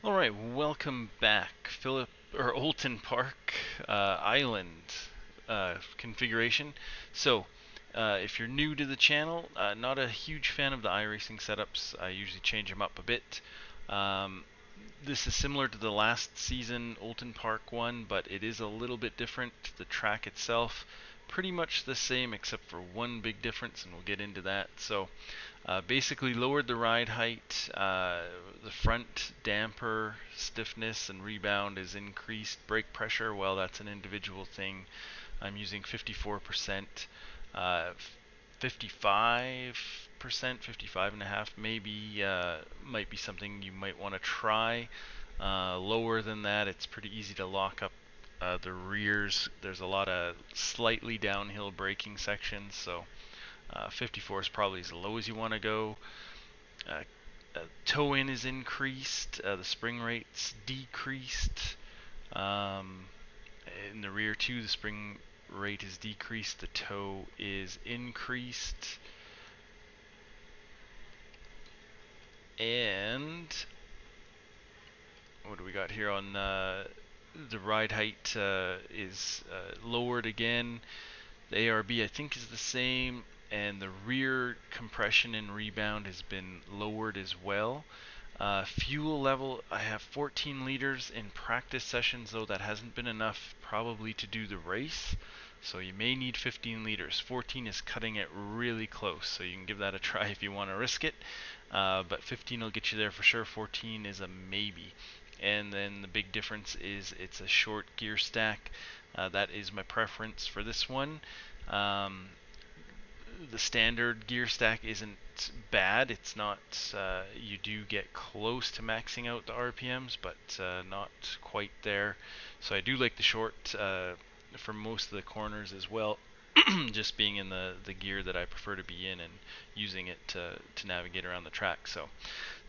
Alright, welcome back. Oulton Park Island configuration. If you're new to the channel, not a huge fan of the iRacing setups. I usually change them up a bit. Um, this is similar to the last season Oulton Park one, but it is a little bit different. The track itself, pretty much the same except for one big difference, and we'll get into that. Basically lowered the ride height, the front damper stiffness and rebound is increased. Brake pressure, well, that's an individual thing. I'm using 54%, 55%, 55 and a half maybe, might be something you might want to try. Lower than that, it's pretty easy to lock up the rears. There's a lot of slightly downhill braking sections, so 54 is probably as low as you want to go. Uh, Toe in is increased. The spring rate's decreased. Um, in the rear too, the spring rate is decreased. The toe is increased. And what do we got here on the ride height is lowered again. The ARB I think is the same, and the rear compression and rebound has been lowered as well. Fuel level, I have 14 liters in practice sessions, though that hasn't been enough probably to do the race. So you may need 15 liters. 14 is cutting it really close, so you can give that a try if you want to risk it. But 15 will get you there for sure. 14 is a maybe. And then the big difference is it's a short gear stack. That is my preference for this one. Um, the standard gear stack isn't bad. It's not, you do get close to maxing out the RPMs, but not quite there. So I do like the short for most of the corners as well. Just being in the gear that I prefer to be in and using it to navigate around the track. So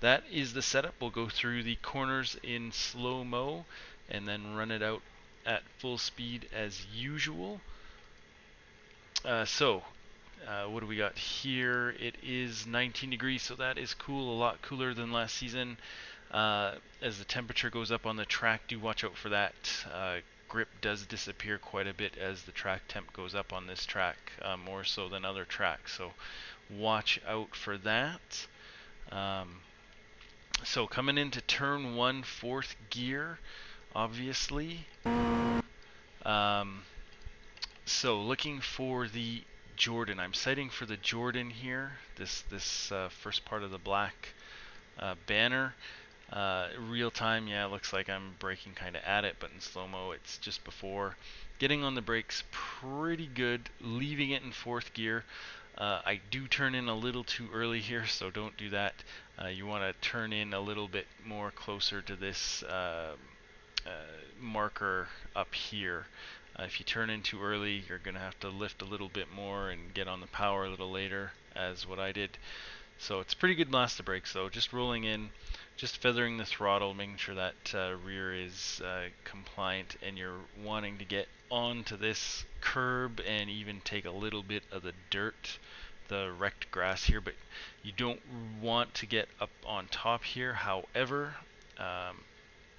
that is the setup. We'll go through the corners in slow-mo and then run it out at full speed as usual. What do we got here? It is 19 degrees, so that is cool, a lot cooler than last season. As the temperature goes up on the track, do watch out for that. Grip does disappear quite a bit as the track temp goes up on this track, more so than other tracks, so watch out for that. So coming into turn one, fourth gear, obviously. So looking for the Jordan. I'm sighting for the Jordan here. This first part of the black banner. Real time, yeah, it looks like I'm braking kind of at it, but in slow-mo it's just before. Getting on the brakes pretty good, leaving it in fourth gear. I do turn in a little too early here, so don't do that. You want to turn in a little bit more closer to this marker up here. If you turn in too early, you're going to have to lift a little bit more and get on the power a little later, as what I did. So it's pretty good blast of brakes though, just rolling in, just feathering the throttle, making sure that rear is compliant, and you're wanting to get onto this curb and even take a little bit of the dirt, the wrecked grass here, but you don't want to get up on top here. However,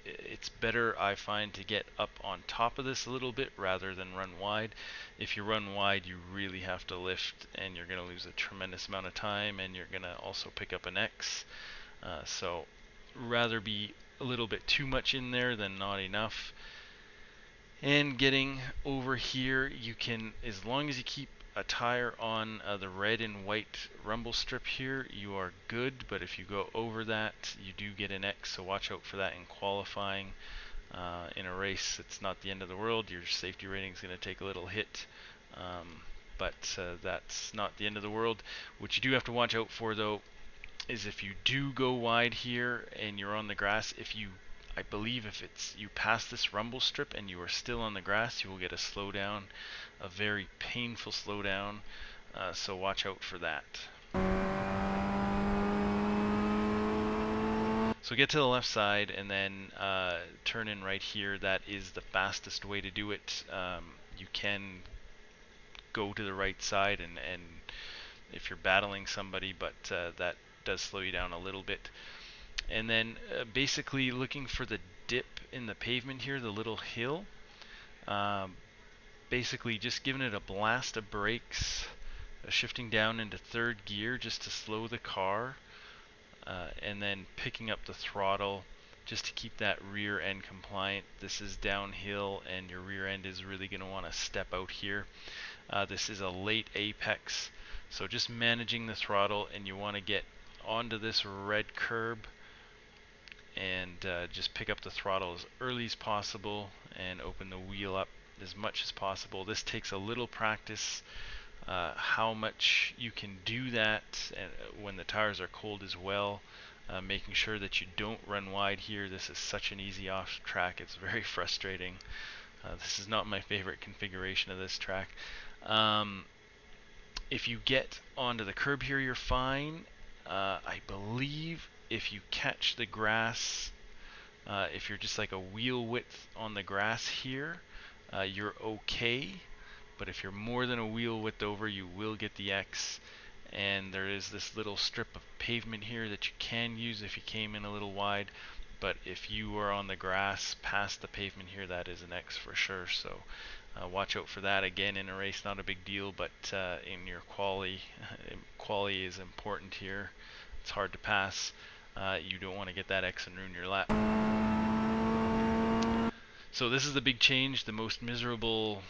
it's better, I find, to get up on top of this a little bit rather than run wide. If you run wide, you really have to lift, and you're going to lose a tremendous amount of time, and you're going to also pick up an X. So rather be a little bit too much in there than not enough. And getting over here, you can, as long as you keep a tire on the red and white rumble strip here, you are good. But if you go over that, you do get an X, so watch out for that in qualifying. In a race, it's not the end of the world. Your safety rating is going to take a little hit, but that's not the end of the world. What you do have to watch out for, though, is if you do go wide here and you're on the grass, I believe if you pass this rumble strip and you are still on the grass, you will get a slowdown, a very painful slowdown, so watch out for that. So get to the left side and then turn in right here. That is the fastest way to do it. You can go to the right side and if you're battling somebody, but that does slow you down a little bit. And then basically looking for the dip in the pavement here, the little hill. Basically just giving it a blast of brakes, shifting down into third gear just to slow the car, and then picking up the throttle just to keep that rear end compliant. This is downhill and your rear end is really going to want to step out here. This is a late apex, so just managing the throttle, and you want to get onto this red curb and just pick up the throttle as early as possible and open the wheel up as much as possible. This takes a little practice, how much you can do that and when the tires are cold as well, making sure that you don't run wide here. This is such an easy off track, it's very frustrating. This is not my favorite configuration of this track. If you get onto the curb here, you're fine. I believe if you catch the grass, if you're just like a wheel width on the grass here, you're okay. But if you're more than a wheel width over, you will get the X. And there is this little strip of pavement here that you can use if you came in a little wide. But if you are on the grass past the pavement here, that is an X for sure. So watch out for that. Again, in a race, not a big deal, but in your quali, quali is important here. It's hard to pass. You don't want to get that X and ruin your lap. So this is the big change, the most miserable,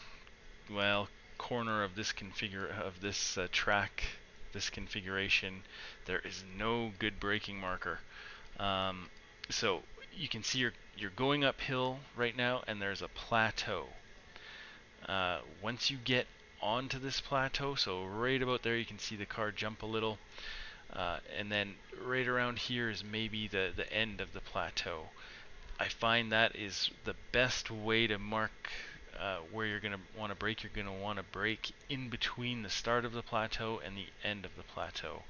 well, corner of this track, this configuration. There is no good braking marker. So you can see you're going uphill right now, and there's a plateau. Once you get onto this plateau, so right about there, you can see the car jump a little, and then right around here is maybe the end of the plateau. I find that is the best way to mark where you're going to want to brake. You're going to want to brake in between the start of the plateau and the end of the plateau.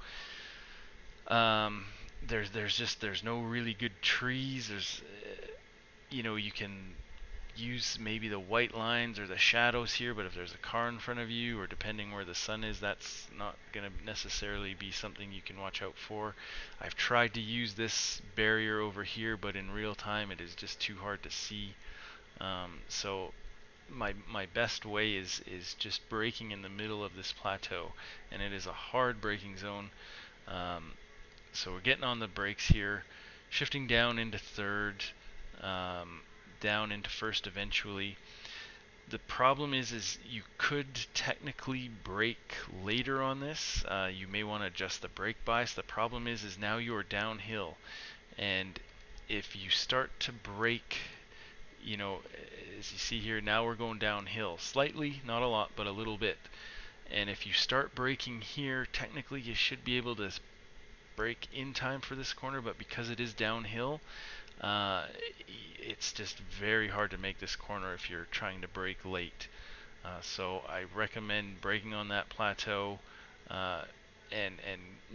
There's no really good trees. You can use maybe the white lines or the shadows here, but if there's a car in front of you, or depending where the sun is, that's not going to necessarily be something you can watch out for. I've tried to use this barrier over here, but in real time it is just too hard to see. So my best way is just braking in the middle of this plateau, and it is a hard braking zone. So we're getting on the brakes here, shifting down into third, down into first eventually. The problem is you could technically brake later on this. You may want to adjust the brake bias. The problem is now you're downhill, and if you start to brake, as you see here, now we're going downhill slightly, not a lot, but a little bit. And if you start braking here, technically you should be able to brake in time for this corner, but because it is downhill, it's just very hard to make this corner if you're trying to brake late. So I recommend braking on that plateau and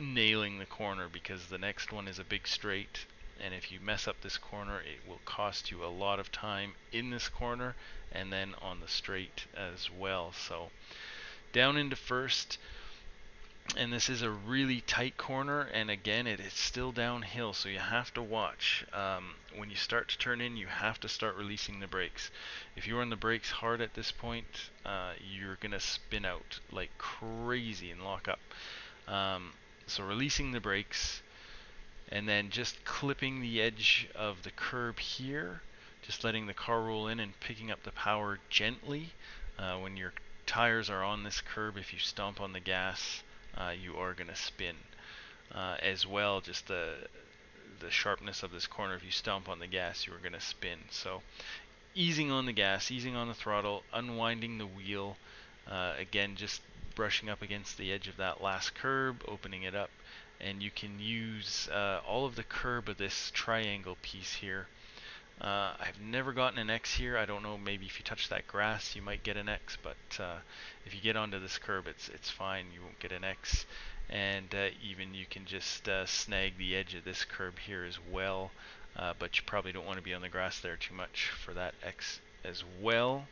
nailing the corner, because the next one is a big straight, and if you mess up this corner, it will cost you a lot of time in this corner and then on the straight as well. So down into first, and this is a really tight corner, and again, it is still downhill, so you have to watch. When you start to turn in, you have to start releasing the brakes. If you run the brakes hard at this point, you're gonna spin out like crazy and lock up. So releasing the brakes, and then just clipping the edge of the curb here, just letting the car roll in and picking up the power gently. When your tires are on this curb, if you stomp on the gas, you are going to spin. As well, just the sharpness of this corner, if you stomp on the gas, you are going to spin. So easing on the gas, easing on the throttle, unwinding the wheel, again just brushing up against the edge of that last curb, opening it up, and you can use all of the curb of this triangle piece here. I've never gotten an X here. I don't know, maybe if you touch that grass you might get an X, but if you get onto this curb, it's fine, you won't get an X. And even you can just snag the edge of this curb here as well, but you probably don't want to be on the grass there too much for that X as well.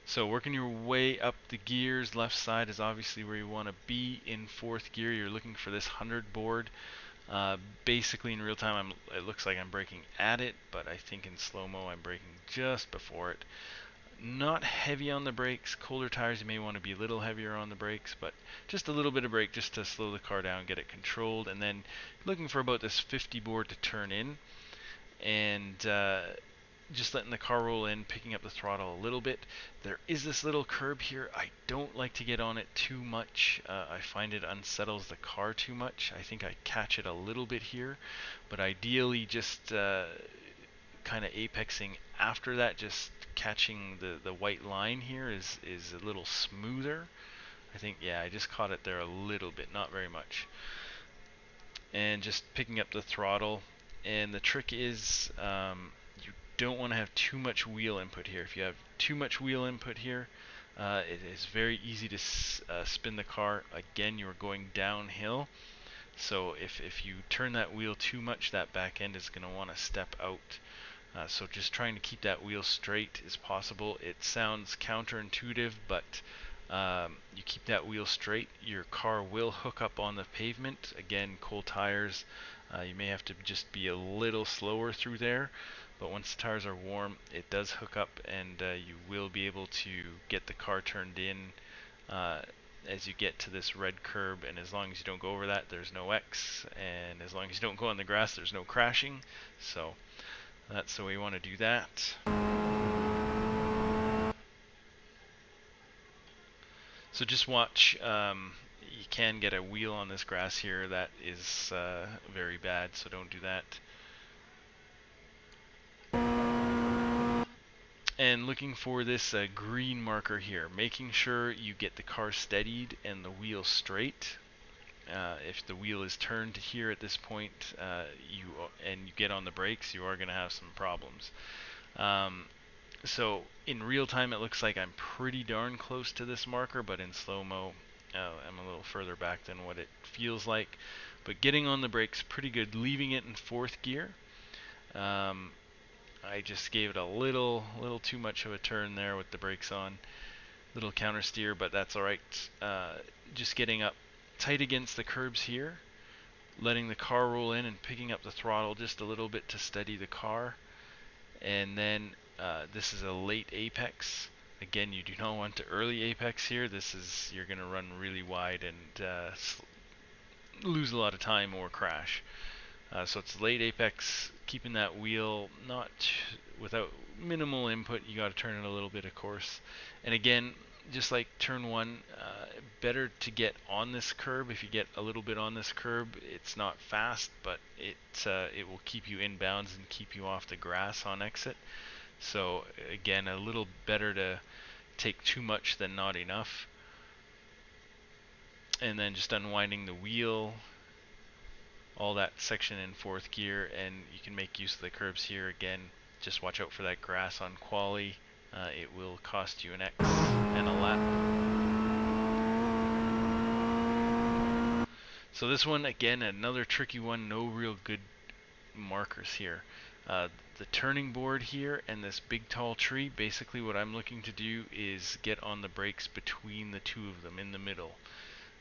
So working your way up the gears, left side is obviously where you want to be. In fourth gear, you're looking for this 100 board. Basically in real time, it looks like I'm braking at it, but I think in slow-mo I'm braking just before it. Not heavy on the brakes. Colder tires, you may want to be a little heavier on the brakes, but just a little bit of brake just to slow the car down, get it controlled, and then looking for about this 50 board to turn in, and just letting the car roll in, picking up the throttle a little bit. There is this little curb here. I don't like to get on it too much. I find it unsettles the car too much. I think I catch it a little bit here, but ideally just kind of apexing after that, just catching the white line here is a little smoother. I think, yeah, I just caught it there a little bit, not very much. And just picking up the throttle. And the trick is you don't want to have too much wheel input here. If you have too much wheel input here, it is very easy to spin the car. Again, you're going downhill. So if you turn that wheel too much, that back end is going to want to step out. So just trying to keep that wheel straight as possible. It sounds counterintuitive, but you keep that wheel straight, your car will hook up on the pavement. Again, cold tires, you may have to just be a little slower through there, but once the tires are warm, it does hook up, and you will be able to get the car turned in as you get to this red curb. And as long as you don't go over that, there's no X, and as long as you don't go on the grass, there's no crashing. So that's the way you want to do that. So just watch, you can get a wheel on this grass here. That is very bad, so don't do that. And looking for this green marker here, making sure you get the car steadied and the wheel straight. If the wheel is turned here at this point, you get on the brakes, you are going to have some problems. So in real time, it looks like I'm pretty darn close to this marker, but in slow-mo, I'm a little further back than what it feels like. But getting on the brakes pretty good, leaving it in fourth gear. I just gave it a little too much of a turn there with the brakes on. Little counter steer, but that's alright. Just getting up tight against the curbs here, letting the car roll in and picking up the throttle just a little bit to steady the car. And then this is a late apex. Again, you do not want to early apex here. You're going to run really wide and lose a lot of time or crash. So it's late apex, keeping that wheel not without minimal input. You got to turn it a little bit, of course. And again, just like turn one, better to get on this curb. If you get a little bit on this curb, it's not fast, but it will keep you in bounds and keep you off the grass on exit. So again, a little better to take too much than not enough. And then just unwinding the wheel, all that section in fourth gear, and you can make use of the curbs here. Again, just watch out for that grass on quali. It will cost you an X and a lap. So this one, again, another tricky one. No real good markers here. The turning board here and this big tall tree, basically what I'm looking to do is get on the brakes between the two of them in the middle.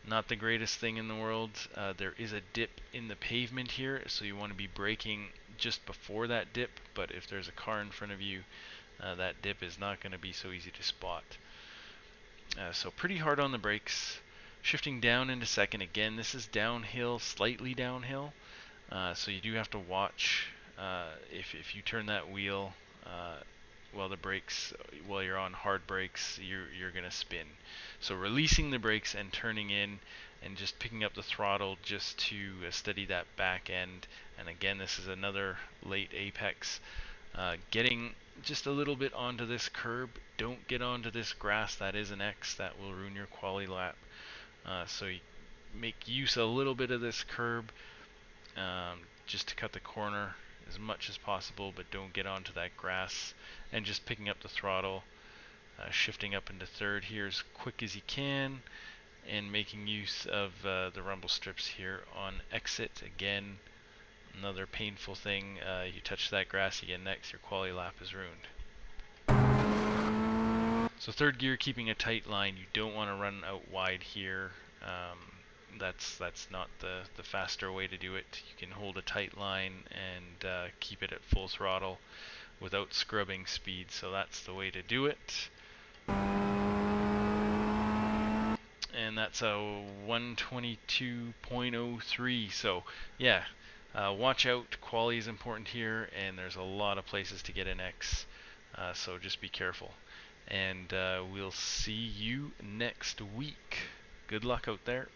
Not the greatest thing in the world. There is a dip in the pavement here, so you want to be braking just before that dip, but if there's a car in front of you, that dip is not going to be so easy to spot. So pretty hard on the brakes. Shifting down into second. Again, this is downhill, slightly downhill, so you do have to watch if you turn that wheel while you're on hard brakes, you're going to spin. So releasing the brakes and turning in and just picking up the throttle just to steady that back end. And again, this is another late apex. Getting just a little bit onto this curb. Don't get onto this grass. That is an X. That will ruin your quali lap. So you make use a little bit of this curb just to cut the corner as much as possible, but don't get onto that grass. And just picking up the throttle, shifting up into third here as quick as you can, and making use of the rumble strips here on exit. Again, another painful thing. You touch that grass again next, your quali lap is ruined. So third gear, keeping a tight line. You don't want to run out wide here. That's not the faster way to do it. You can hold a tight line and keep it at full throttle without scrubbing speed. So that's the way to do it. And that's a 122.03. So yeah, watch out. Quali is important here, and there's a lot of places to get an X. So just be careful. And we'll see you next week. Good luck out there.